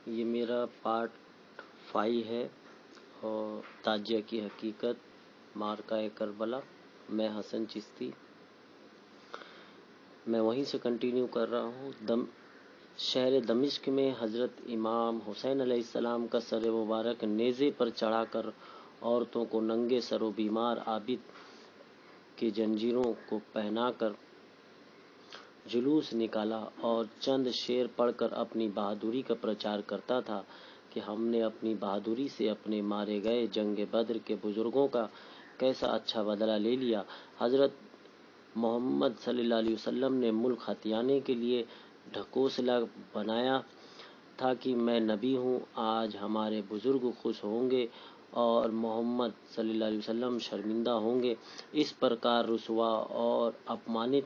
یہ میرا پارٹ 5 ہے اور تاجیہ کی حقیقت مارکہ کربلا. میں حسن چشتی، میں وہیں سے کنٹینیو کر رہا ہوں. شہر دمشق میں حضرت امام حسین علیہ السلام کا سر مبارک نیزے پر چڑھا کر عورتوں کو ننگے سر و بیمار عابد کے زنجیروں کو پہنا کر جلوس نکالا اور چند شعر پڑھ کر اپنی بہادری کا پرچار کرتا تھا کہ ہم نے اپنی بہادری سے اپنے مارے گئے جنگ بدر کے بزرگوں کا کیسا اچھا بدلہ لے لیا. حضرت محمد صلی اللہ علیہ وسلم نے ملک ہتھیانے کے لیے ڈھکوسلا بنایا تھا کہ میں نبی ہوں. آج ہمارے بزرگ خوش ہوں گے اور محمد صلی اللہ علیہ وسلم شرمندہ ہوں گے. اس پرکار رسوا اور اپمانت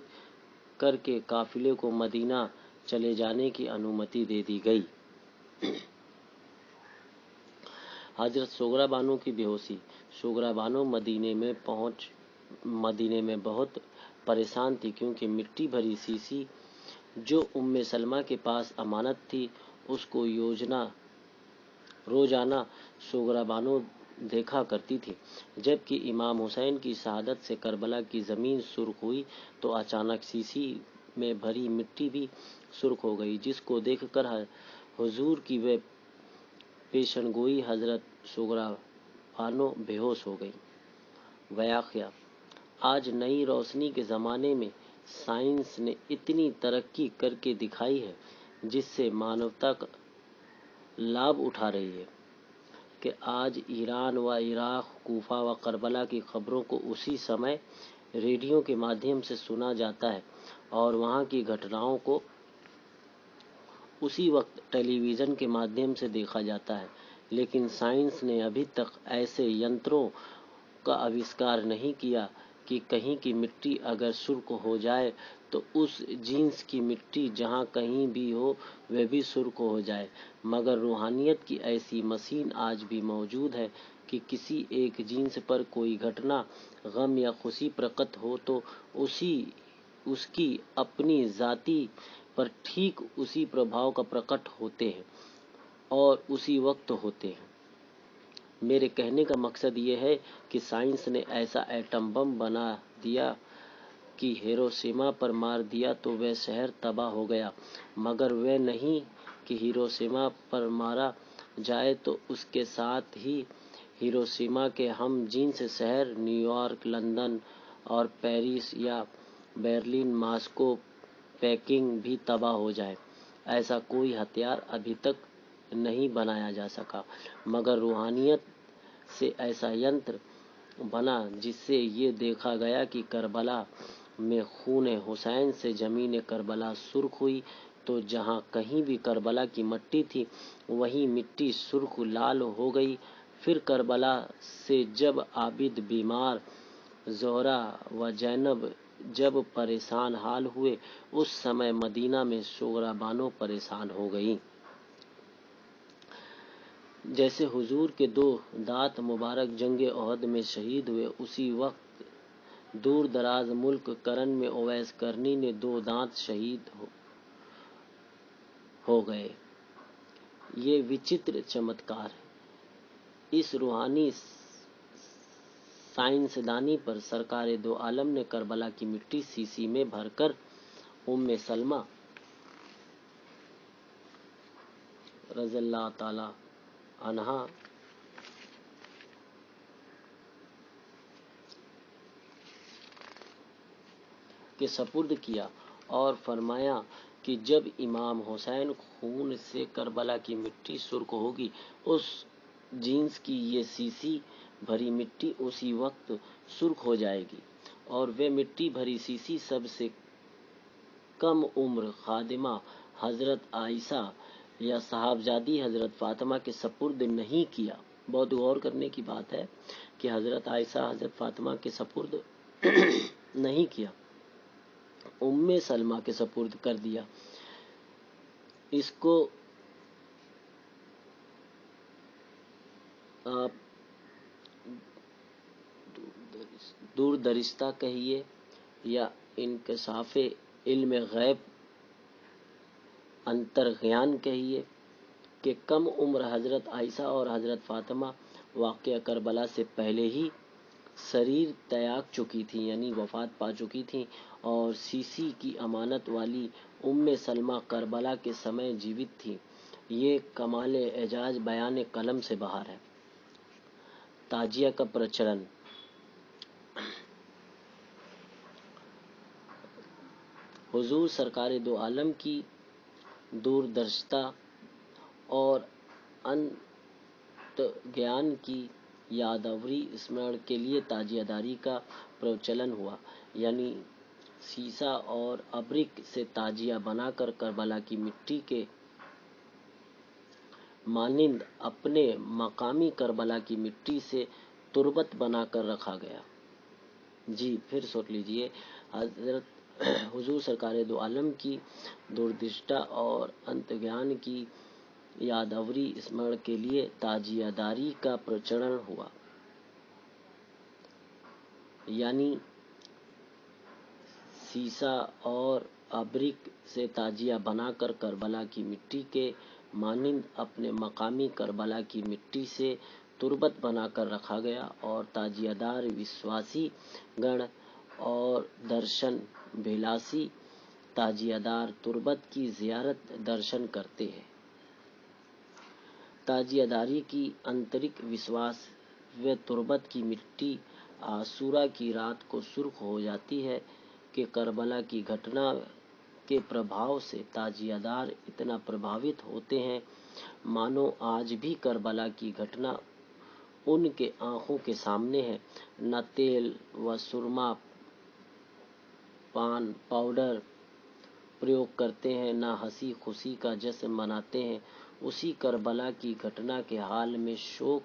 کر کے قافلے کو مدینہ چلے جانے کی انومتی دے دی گئی. حضرت سغرا بانو کی بے ہوشی. سغرا بانو مدینے میں بہت پریشان تھی کیونکہ مٹی بھری سیسی جو ام سلمہ کے پاس امانت تھی اس کو روزانہ سغرا بانو دیکھا کرتی تھی. جبکہ امام حسین کی شہادت سے کربلا کی زمین سرخ ہوئی تو اچانک سیسی میں بھری مٹی بھی سرخ ہو گئی، جس کو دیکھ کر حضور کی وہ پیشن گوئی حضرت سغرا بانو بے ہوش ہو گئی. واقعہ: آج نئی روشنی کے زمانے میں سائنس نے اتنی ترقی کر کے دکھائی ہے جس سے مانوتا لابھ اٹھا رہی ہے کہ آج ایران و عراق، کوفہ و کربلا کی خبروں کو اسی سمے ریڈیو کے مادھیم سے سنا جاتا ہے اور وہاں کی گھٹناؤں کو اسی وقت ٹیلی ویژن کے مادھیم سے دیکھا جاتا ہے. لیکن سائنس نے ابھی تک ایسے ینتروں کا آوشکار نہیں کیا کہ کہیں کی مٹی اگر سرخ ہو جائے تو اس جنس کی مٹی جہاں کہیں بھی ہو وہ بھی سرخ ہو جائے. مگر روحانیت کی ایسی مشین آج بھی موجود ہے کہ کسی ایک جنس پر کوئی گھٹنا، غم یا خوشی پرکٹ ہو تو اس کی اپنی ذاتی پر ٹھیک اسی پربھاؤ کا پرکٹ ہوتے ہیں اور اسی وقت ہوتے ہیں. میرے کہنے کا مقصد یہ ہے کہ سائنس نے ایسا ایٹم بم بنا دیا کہ ہیروشیما پر مار دیا تو وہ شہر تباہ ہو گیا، مگر وہ نہیں کہ ہیروشیما پر مارا جائے تو اس کے ساتھ ہی ہیروشیما کے ہم جنس شہر نیو یارک، لندن اور پیرس یا برلن، ماسکو، پیکنگ بھی تباہ ہو جائے. ایسا کوئی ہتھیار ابھی تک نہیں بنایا جا سکا، مگر روحانیت سے ایسا ینتر بنا جس سے یہ دیکھا گیا کہ کربلا میں خون حسین سے زمین کربلا سرخ ہوئی تو جہاں کہیں بھی کربلا کی مٹی تھی وہیں مٹی سرخ لال ہو گئی. پھر کربلا سے جب عابد بیمار، زہرا و زینب جب پریشان حال ہوئے اس سمے مدینہ میں سغرا بانو پریشان ہو گئیں. جیسے حضور کے 2 دانت مبارک جنگ احد میں شہید ہوئے، اسی وقت دور دراز ملک کرن میں اویس کرنی نے 2 دانت شہید ہو گئے. یہ وچتر چمتکار ہے. اس روحانی سائنسدانی پر سرکار دو عالم نے کربلا کی مٹی سیسی میں بھر کر ام سلمہ رضی اللہ تعالی عنہا کے سپرد کیا اور فرمایا کہ جب امام حسین خون سے کربلا کی مٹی سرخ ہوگی اس جنس کی یہ سیسی بھری مٹی اسی وقت سرخ ہو جائے گی اور وہ مٹی بھری سیسی سب سے کم عمر خادمہ حضرت عائشہ یا صاحبزادی حضرت فاطمہ کے سپرد نہیں کیا. بہت غور کرنے کی بات ہے کہ حضرت عائشہ حضرت فاطمہ کے سپرد نہیں کیا، ام سلمہ کے سپرد کر دیا. اس کو آپ دور درستہ کہیے یا انکشاف علم غیب انترگیان کہیے، کہ کم عمر حضرت عائشہ اور حضرت فاطمہ واقعہ کربلا سے پہلے ہی شریر تیاگ چکی تھیں، یعنی وفات پا چکی تھیں، اور سیسی کی امانت والی ام سلمہ کربلا کے سمے جیوت تھیں۔ یہ کمال اعجاز بیان قلم سے باہر ہے۔ تعزیہ کا پرچلن۔ حضور سرکار دو عالم کی دوردرشتا اور انت گیان کی یاداوری اسمرن کے لیے تعزیہ داری کا پرچلن ہوا، یعنی سیسا اور ابرک سے تعزیہ بنا کر کربلا کی مٹی کے مانند اپنے مقامی کربلا کی مٹی سے تربت بنا کر رکھا گیا۔ جی پھر سوچ لیجئے، حضور سرکار دو عالم کی دوردرشتا اور انت گیان کی یاداوری اسمرن کے لیے تعزیہ داری کا پرچلن ہوا، یعنی سیسا اور ابرک سے تعزیہ بنا کر کربلا کی مٹی کے مانند اپنے مقامی کربلا کی مٹی سے تربت بنا کر رکھا گیا، اور تعزیہ دار وشواسی گण اور درشن بھیلاسی تعزیہ دار تربت کی زیارت درشن کرتے ہیں۔ تعزیہ داری کی آنترک وشواس و تربت کی مٹی عاشورہ کی رات کو سرخ ہو جاتی ہے کہ کربلا کی گھٹنا کے پربھاؤ سے تعزیہ دار اتنا پربھاوت ہوتے ہیں مانو آج بھی کربلا کی گھٹنا ان کے آنکھوں کے سامنے ہے۔ نہ تیل و سرما پان پاؤڈر پریوگ کرتے ہیں، نہ ہنسی خوشی کا جشن مناتے ہیں، اسی کربلا کی گھٹنا کے حال میں شوک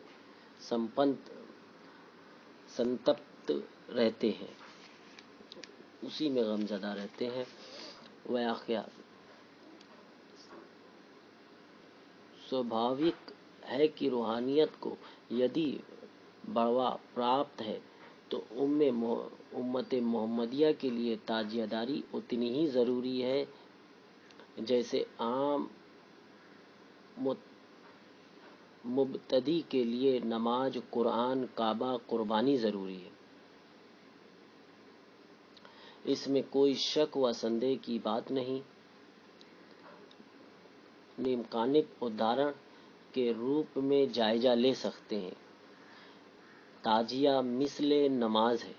سنتپت رہتے ہیں، اسی میں غم زدہ رہتے ہیں۔ واقعہ سوبھاوک ہے کہ روحانیت کو یدی بڑھوا پراپت ہے تو امت محمدیہ کے لیے تعزیہ داری اتنی ہی ضروری ہے جیسے عام مبتدی کے لیے نماز، قرآن، کعبہ، قربانی ضروری ہے۔ اس میں کوئی شک و سندے کی بات نہیں۔ نیمکانک ادھارن کے روپ میں جائزہ لے سکتے ہیں۔ تعزیہ مثل نماز ہے۔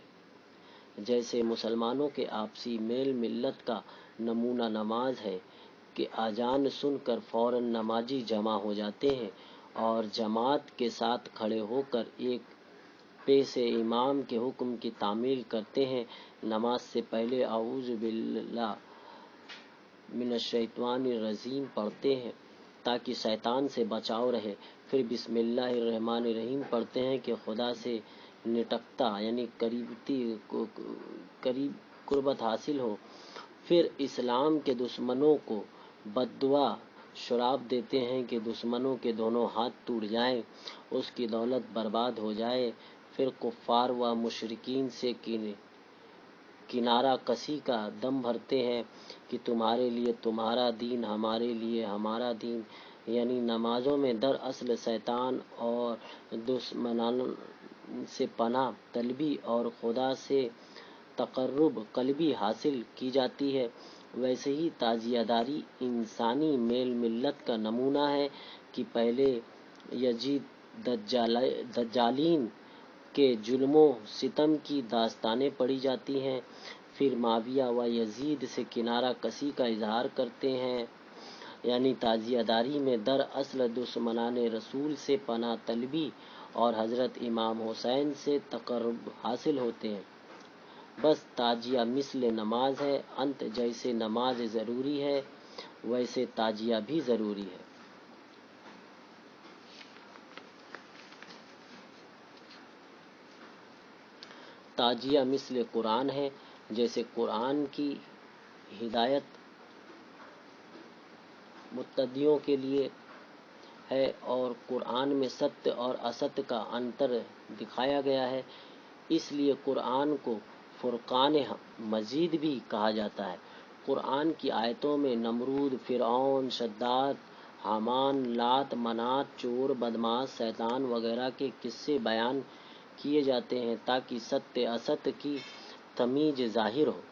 جیسے مسلمانوں کے آپسی میل ملت کا نمونہ نماز ہے کہ اذان سن کر فوراً نمازی جمع ہو جاتے ہیں اور جماعت کے ساتھ کھڑے ہو کر ایک پیش امام کے حکم کی تعمیل کرتے ہیں۔ نماز سے پہلے اعوذ باللہ من الشیطان الرجیم پڑھتے ہیں تاکہ شیطان سے بچاؤ رہے، پھر بسم اللہ الرحمن الرحیم پڑھتے ہیں کہ خدا سے نٹکتا یعنی قربت حاصل ہو، پھر اسلام کے دشمنوں کو بد دعا شراب دیتے ہیں کہ دشمنوں کے دونوں ہاتھ ٹوٹ جائیں، اس کی دولت برباد ہو جائے، پھر کفار و مشرکین سے کنارہ کشی کا دم بھرتے ہیں کہ تمہارے لیے تمہارا دین، ہمارے لیے ہمارا دین، یعنی نمازوں میں دراصل شیطان اور دشمنان سے پناہ طلبی اور خدا سے تقرب قلبی حاصل کی جاتی ہے۔ ویسے ہی تعزیہ داری انسانی میل ملت کا نمونہ ہے کہ پہلے یزید دجالین کے ظلم و ستم کی داستانیں پڑھی جاتی ہیں، پھر معاویہ و یزید سے کنارہ کشی کا اظہار کرتے ہیں، یعنی تعزیہ داری میں دراصل دشمنان رسول سے پناہ طلبی اور حضرت امام حسین سے تقرب حاصل ہوتے ہیں۔ بس تعزیہ مثل نماز ہے، انت جیسے نماز ضروری ہے ویسے تعزیہ بھی ضروری ہے۔ تعزیہ مثل قرآن ہے، جیسے قرآن کی ہدایت متدیوں کے لیے ہے اور قرآن میں ستیہ اور استی کا انتر دکھایا گیا ہے، اس لیے قرآن کو فرقان مجید بھی کہا جاتا ہے۔ قرآن کی آیتوں میں نمرود، فرعون، شداد हामान, लात, मनात, चोर, बदमाश, शैतान वगैरह के किस्से बयान किए जाते हैं ताकि सत्य असत्य की तमीज जाहिर हो।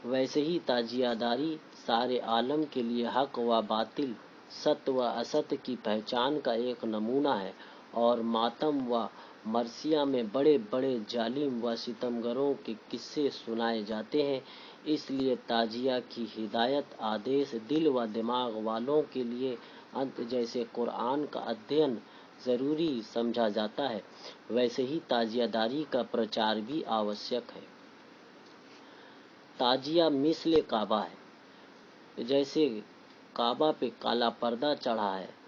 वैसे ही ताजियादारी सारे आलम के लिए हक व बातिल, सत्य व असत्य की पहचान का एक नमूना है, और मातम व मरसिया में बड़े बड़े जालिम व सितमगरों के किस्से सुनाए जाते हैं। इसलिए ताजिया की हिदायत आदेश दिल व दिमाग वालों के लिए अंत जैसे कुरान का अध्ययन जरूरी समझा जाता है, वैसे ही ताजियादारी का प्रचार भी आवश्यक है। ताजिया मिस्ल काबा है। जैसे काबा पे काला पर्दा चढ़ा है,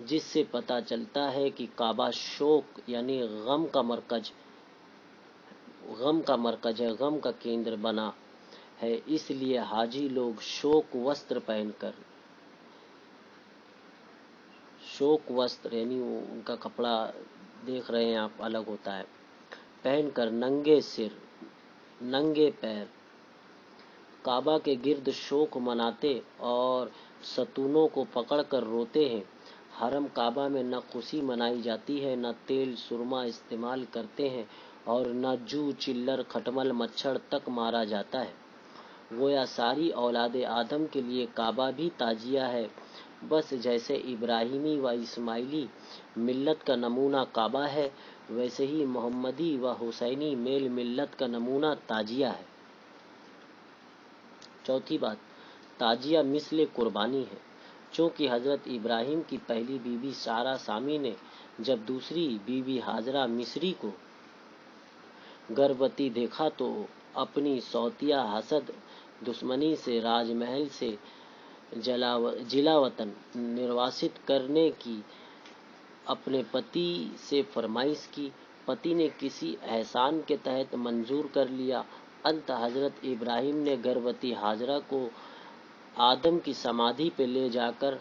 जिससे पता चलता है कि काबा शोक यानी गम का मरकज है, गम का केंद्र बना है। इसलिए हाजी लोग शोक वस्त्र यानी उनका कपड़ा देख रहे हैं आप, अलग होता है, पहनकर नंगे सिर नंगे पैर काबा के गिर्द शोक मनाते और सतूनों को पकड़कर रोते हैं। हरम काबा में न खुशी मनाई जाती है, न तेल सुरमा इस्तेमाल करते हैं, और न जू, चिल्लर, खटमल, मच्छर तक मारा जाता है। गोया सारी औलादे आदम के लिए काबा भी ताजिया है। बस जैसे इब्राहिमी व इस्माइली मिल्लत का नमूना काबा है, वैसे ही मोहम्मदी व हुसैनी मेल मिल्लत का नमूना ताजिया है। चौथी बात, ताजिया मिस्ल कुर्बानी है। चूँकि हजरत इब्राहिम की पहली बीवी सारा सामी ने जब दूसरी बीवी हाजरा मिस्री को गर्भवती देखा तो अपनी सौतिया हसद दुश्मनी से राजमहल से जिलावतन निर्वासित करने की अपने पति से फरमाइश की। पति ने किसी एहसान के तहत मंजूर कर लिया। अंत हजरत इब्राहिम ने गर्भवती हाजरा को आदम की समाधि पे ले जाकर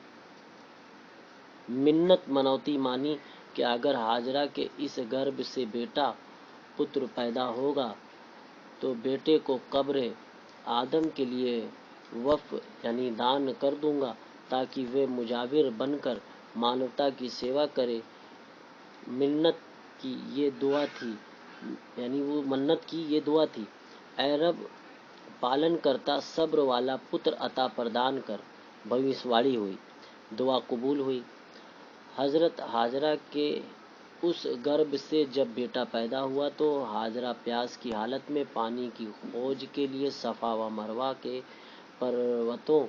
मिन्नत मनौती मानी कि अगर हाजरा के इस गर्भ से बेटा पुत्र पैदा होगा तो बेटे को कब्र आदम के लिए वक्फ यानी दान कर दूंगा, ताकि वे मुजाविर बनकर मानवता की सेवा करे। मिन्नत की ये दुआ थी, यानी वो मन्नत की ये दुआ थी, ऐ रब पालन करता सब्र वाला पुत्र अता प्रदान कर। भविष्यवाणी हुई, दुआ कबूल हुई। हजरत हाजरा के उस गर्भ से जब बेटा पैदा हुआ तो हाजरा प्यास की हालत में पानी की खोज के लिए सफा व मरवा के पर्वतों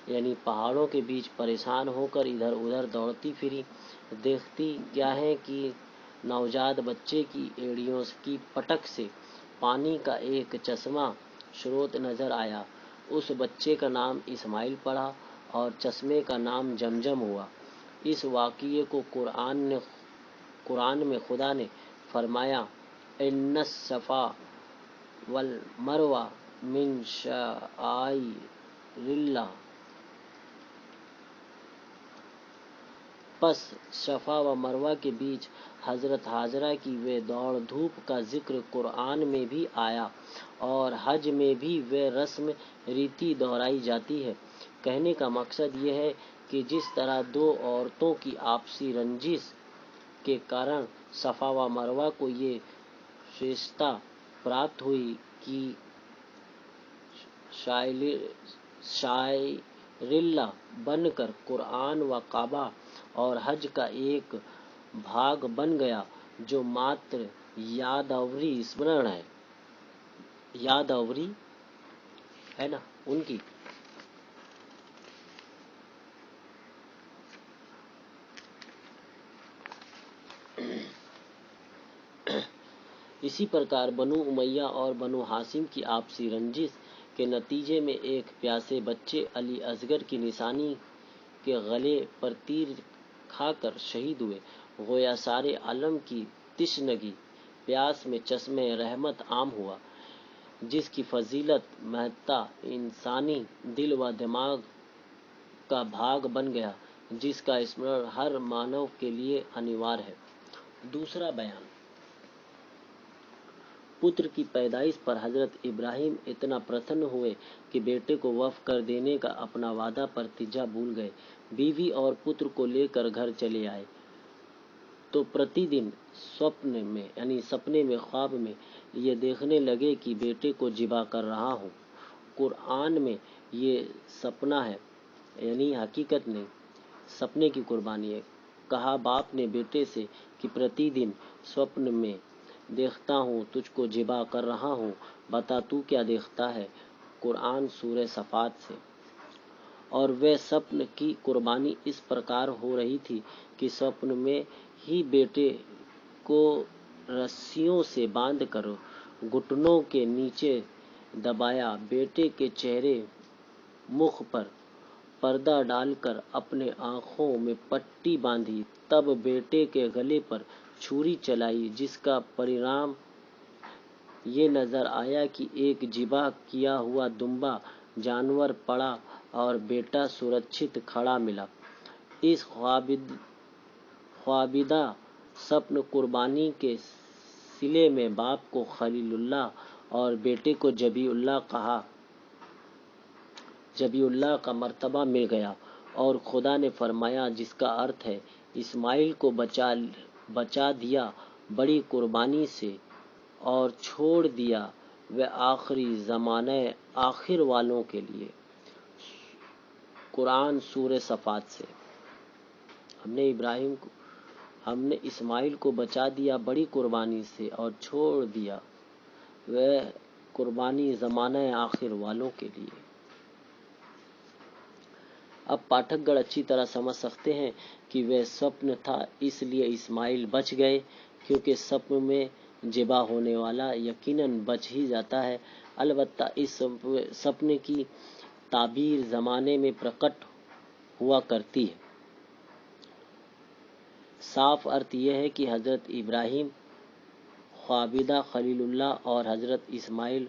यानी पहाड़ों के बीच परेशान होकर इधर उधर दौड़ती फिरी। देखती क्या है कि नवजात बच्चे की एड़ियों की पटक से पानी का एक चश्मा स्रोत नजर आया। उस बच्चे का नाम इस्माइल पड़ा और चश्मे का नाम जमजम हुआ। इस वाक़िए को कुरान में खुदा ने फरमाया, इन्नस सफ़ा वल मरवा मिन शाआइरिल्लाह। बस सफ़ा व मरवा के बीच हजरत हाजरा की वे दौड़ धूप का जिक्र कुरान में भी आया और हज में भी वे रस्म रीति दोहराई जाती है। कहने का मकसद ये है कि जिस तरह दो औरतों की आपसी रंजिश के कारण सफ़ा व मरवा को ये श्रेष्ठता प्राप्त हुई कि शायरिल्लाह बनकर कुरान व काबा और हज का एक भाग बन गया, जो मात्र यादवरी स्मरण है, यादवरी है ना उनकी। इसी प्रकार बनु उमैया और बनु हाशिम की आपसी रंजिश के नतीजे में एक प्यासे बच्चे अली असगर की निशानी के गले पर तीर खाकर शहीद हुए। गोया सारे आलम की तिश्नगी प्यास में चश्मे रहमत आम हुआ, जिसकी फजीलत महत्ता इंसानी दिल व दिमाग का भाग बन गया, जिसका स्मरण हर मानव के लिए अनिवार्य है। दूसरा बयान, पुत्र की पैदाइश पर हजरत इब्राहिम इतना प्रसन्न हुए कि बेटे को वफ़ कर देने का अपना वादा प्रतिज्ञा भूल गए। बीवी और पुत्र को लेकर घर चले आए तो प्रतिदिन सपने में ख्वाब में ये देखने लगे कि बेटे को ज़िबा कर रहा हूँ। कुरान में ये सपना है, यानी हकीकत नहीं, सपने की कुर्बानी है। कहा बाप ने बेटे से कि प्रतिदिन स्वप्न में देखता हूँ तुझको ज़िबा कर रहा हूँ, बता तू क्या देखता है। कुरान सूरह सफ़ात से। और वह स्वप्न की कुर्बानी इस प्रकार हो रही थी कि स्वप्न में ही बेटे को रस्सियों से बांधकर घुटनों के नीचे दबाया, बेटे के चेहरे मुख पर पर्दा डालकर अपने आँखों में पट्टी बांधी, तब बेटे के गले पर छुरी चलाई, जिसका परिणाम ये नजर आया कि एक ज़िबा किया हुआ दुम्बा जानवर पड़ा और बेटा सुरक्षित खड़ा मिला। इस ख्वाबिदा स्वप्न कुर्बानी के सिले में बाप को खलीलुल्लाह और बेटे को जबीउल्लाह का मर्तबा मिल गया और खुदा ने फरमाया, जिसका अर्थ है इस्माइल को बचा दिया बड़ी कुर्बानी से और छोड़ दिया वह आखिरी ज़माने आखिर वालों के लिए। कुरान सूरह सफ़ात से। हमने इस्माइल को बचा दिया बड़ी कुर्बानी से और छोड़ दिया वह कुर्बानी ज़माने आखिर वालों के लिए। अब पाठकगण अच्छी तरह समझ सकते हैं कि वह स्वप्न था, इसलिए इस्माइल बच गए, क्योंकि स्वप्न में ज़िबा होने वाला यकीनन बच ही जाता है। अलबत्ता इस सपने की ताबीर ज़माने में प्रकट हुआ करती है। साफ अर्थ यह है कि हजरत इब्राहिम ख्वाबिदा खलीलुल्लाह और हजरत इस्माइल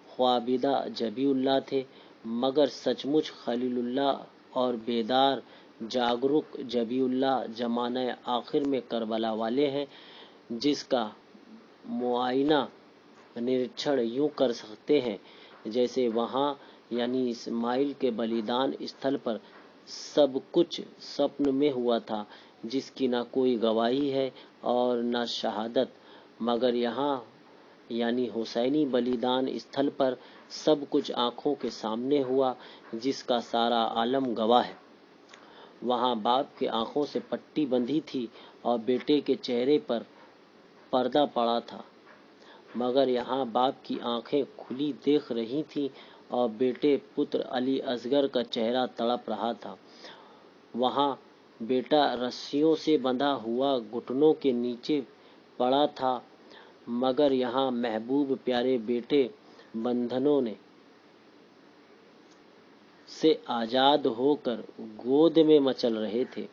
ख्वाबिदा जबीउल्लाह थे, मगर सचमुच खलीलुल्लाह और बेदार जागरूक जबीउल्लाह ज़माने आखिर में करबला वाले हैं, जिसका मुआयना निरीक्षण यूं कर सकते हैं जैसे वहाँ यानी इस्माइल के बलिदान स्थल पर सब कुछ स्वप्न में हुआ था, जिसकी न कोई गवाही है और न शहादत, मगर यहाँ यानी हुसैनी बलिदान स्थल पर सब कुछ आंखों के सामने हुआ, जिसका सारा आलम गवाह है। वहाँ बाप के आंखों से पट्टी बंधी थी और बेटे के चेहरे पर पर्दा पड़ा था, मगर यहाँ बाप की आंखें खुली देख रही थीं और बेटे पुत्र अली असगर का चेहरा तड़प रहा था। वहाँ बेटा रस्सियों से बंधा हुआ घुटनों के नीचे पड़ा था, मगर यहाँ महबूब प्यारे बेटे बंधनों से आजाद होकर गोद में मचल रहे थे।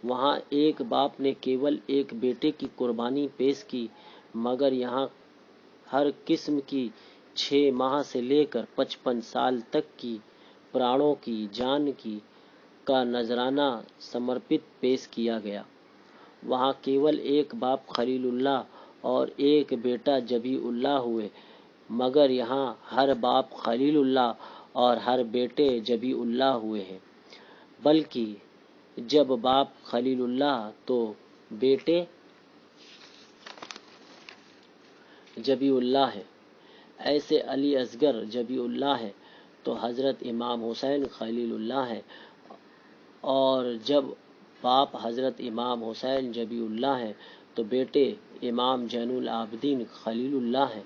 वहाँ एक बाप ने केवल एक बेटे की कुर्बानी पेश की, मगर यहाँ हर किस्म की 6 माह से लेकर 55 साल तक की प्राणों की जान की का नजराना समर्पित पेश किया गया। वहाँ केवल एक बाप खलीलुल्लाह और एक बेटा जबीउल्लाह हुए, मगर यहाँ हर बाप खलीलुल्लाह और हर बेटे जबीउल्लाह हुए हैं। बल्कि जब बाप खलीलुल्लाह तो बेटे जबीउल्लाह है, ऐसे अली असगर जबीउल्लाह है तो हजरत इमाम हुसैन खलीलुल्लाह है, और जब बाप हजरत इमाम हुसैन जबीउल्लाह है तो बेटे इमाम जैनुल आबिदीन खलीलुल्लाह है,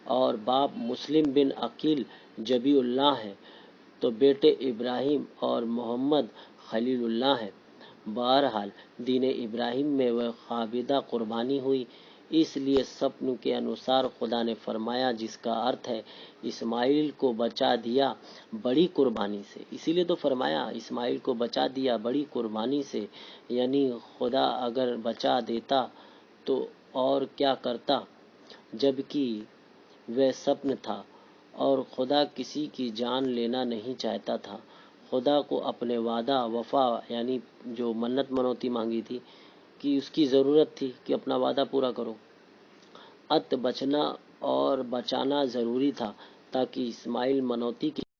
और बाप मुस्लिम बिन अकील जबीउल्लाह है तो बेटे इब्राहिम और मोहम्मद खलीलुल्लाह है। बहरहाल दीन इब्राहिम में वह ख्वाबिदा कुर्बानी हुई, इसलिए स्वप्न के अनुसार खुदा ने फरमाया, जिसका अर्थ है इस्माइल को बचा दिया बड़ी कुर्बानी से। इसीलिए तो फरमाया इस्माइल को बचा दिया बड़ी कुर्बानी से, यानी खुदा अगर बचा देता तो और क्या करता, जबकि वह स्वप्न था और खुदा किसी की जान लेना नहीं चाहता था। खुदा को अपने वादा वफा यानी जो मन्नत मनौती मांगी थी कि उसकी ज़रूरत थी कि अपना वादा पूरा करो। ات بچنا اور بچانا ضروری تھا تاکہ اسماعیل منوتی کی